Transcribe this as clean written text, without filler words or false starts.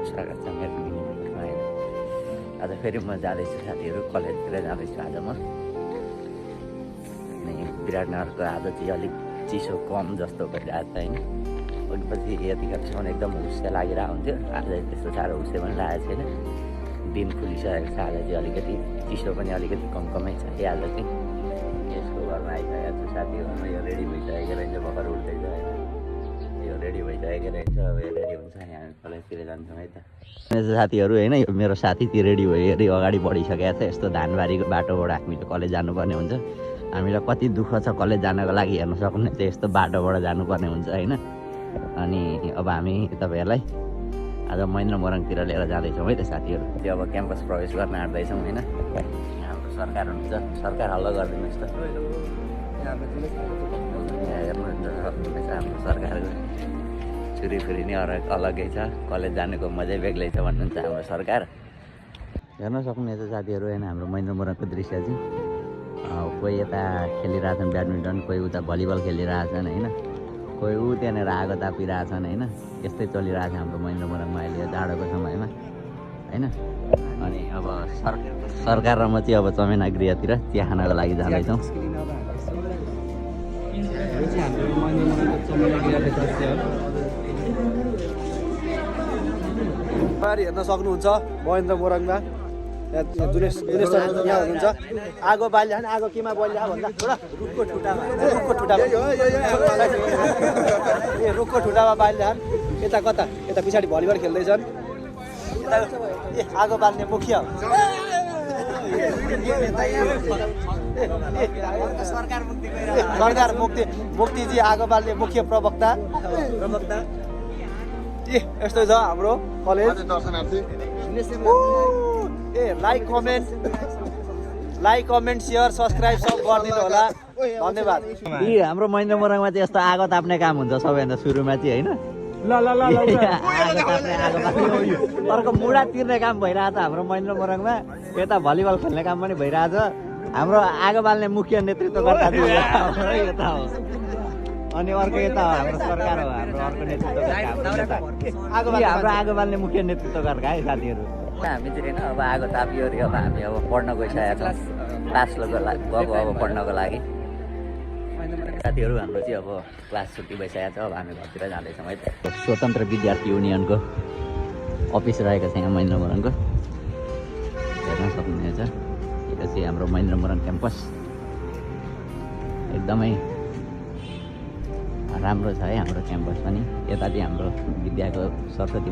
स्वागत छ मेरो मिनीमा होइन। आज फेरि म जाँदैछु साथीहरू, कलेजतिर जाँदैछु आज म। अनि विराटनगरको आज चाहिँ अलिक चिसो कम जस्तो भइरहेको छ होइन। अघिपछि यतिखेरसम्म एकदम हुस्से लागिरहेको हुन्थ्यो, आज त्यस्तो साह्रो हुस्से पनि लागेको छैन। दिन खुलिसकेको छ, आज चाहिँ अलिकति चिसो पनि अलिकति कमै छ कि आज चाहिँ। यसको घरमा आइसकेको छु साथीहरू, यो रेडी भइसकेको रहेछ, भर्खर उठ्दैछ होइन। यो रेडी भइसकेको रहेछ, अब यो रेडी हुन्छ अनि हामी कलेजतिर जान्छौँ है त। साथीहरू होइन, यो मेरो साथी त्यो रेडी भयो अगाडि बढिसकेको छ। यस्तो धानबारीको बाटोबाट हामीले कलेज जानुपर्ने हुन्छ। हामीलाई कति दुःख छ कलेज जानको लागि, हेर्न सक्नुहुन्छ यस्तो बाटोबाट जानुपर्ने हुन्छ होइन। अनि अब हामी तपाईँहरूलाई आज महेन्द्र मोरङतिर लिएर जाँदैछौँ है त साथीहरू। त्यो अब क्याम्पस प्रवेश गर्न आँट्दैछौँ होइन। हाम्रो सरकार हुनुहुन्छ, सरकार हल्ला गरिदिनुहोस् त। हेर्नुहुन्छ हाम्रो सरकारको छुरी नै अलग्गै छ, कलेज जानुको मजै बेग्लै छ भन्नुहुन्छ हाम्रो सरकार। हेर्न सक्नुहुनेछ साथीहरू होइन, हाम्रो महेन्द्र मोरङको दृश्य चाहिँ कोही यता खेलिरहेछन् ब्याडमिन्टन, कोही उता भलिबल खेलिरहेछन् होइन, कोही ऊ त्यहाँनिर आगो तापिरहेछन् होइन। यस्तै चलिरहेछ हाम्रो महेन्द्र मोरङमा अहिले जाडोको समयमा होइन। अनि अब सरकार र म चाहिँ अब चमेना गृहतिर चिया खानको लागि जाँदैछौँ। हेर्न सक्नुहुन्छ महेन्द्र मोरङमा जुनेश यहाँ हुनुहुन्छ। आगो बाल्यो भने आगो केमा बल्यो भन्दा रुखको ठुटामा रुखको ठुटामा बाल्यो। यता कता यता पछाडि भलिबल खेल्दैछन्। आगो बाल्ने मुखिया सरकार मुक्तिजी आगो बाल्ने मुख्य प्रवक्ता। यस्तो छ हाम्रो college. Like comment share subscribe सब गरिदिनु होला, धन्यवाद। हाम्रो महेन्द्र मोरङमा चाहिँ यस्तो आगो ताप्ने काम हुन्छ सबैभन्दा सुरुमा चाहिँ होइन। अर्को मुढा तिर्ने काम भइरहेछ हाम्रो महेन्द्र मोरङमा। यता भलिबल खेल्ने काम पनि भइरहेछ। हाम्रो आगो बाल्ने मुख्य नेतृत्वकर्ता यता हो। अनि अर्को यता हो हाम्रो सरकार हो, हाम्रो अर्को नेतृत्वकर्ता हाम्रो आगो बाल्ने मुख्य नेतृत्वकर्ता है साथीहरू। हामी चाहिँ होइन अब आगो तापियो अरे, अब हामी अब पढ्न गइसकेका छौँ क्लास गएको अब पढ्नको लागि। साथीहरू हाम्रो चाहिँ अब क्लास छुट्टी भइसकेको छ, अब हामी घरतिर जाँदैछौँ है त। स्वतन्त्र विद्यार्थी युनियनको अफिस रहेको छ यहाँ महेन्द्र मोरङको, हेर्न सक्नुहुनेछ। यो चाहिँ हाम्रो महेन्द्र मोरङ क्याम्पस एकदमै राम्रो छ है हाम्रो क्याम्पस पनि। यता चाहिँ हाम्रो विद्याको सरस्वती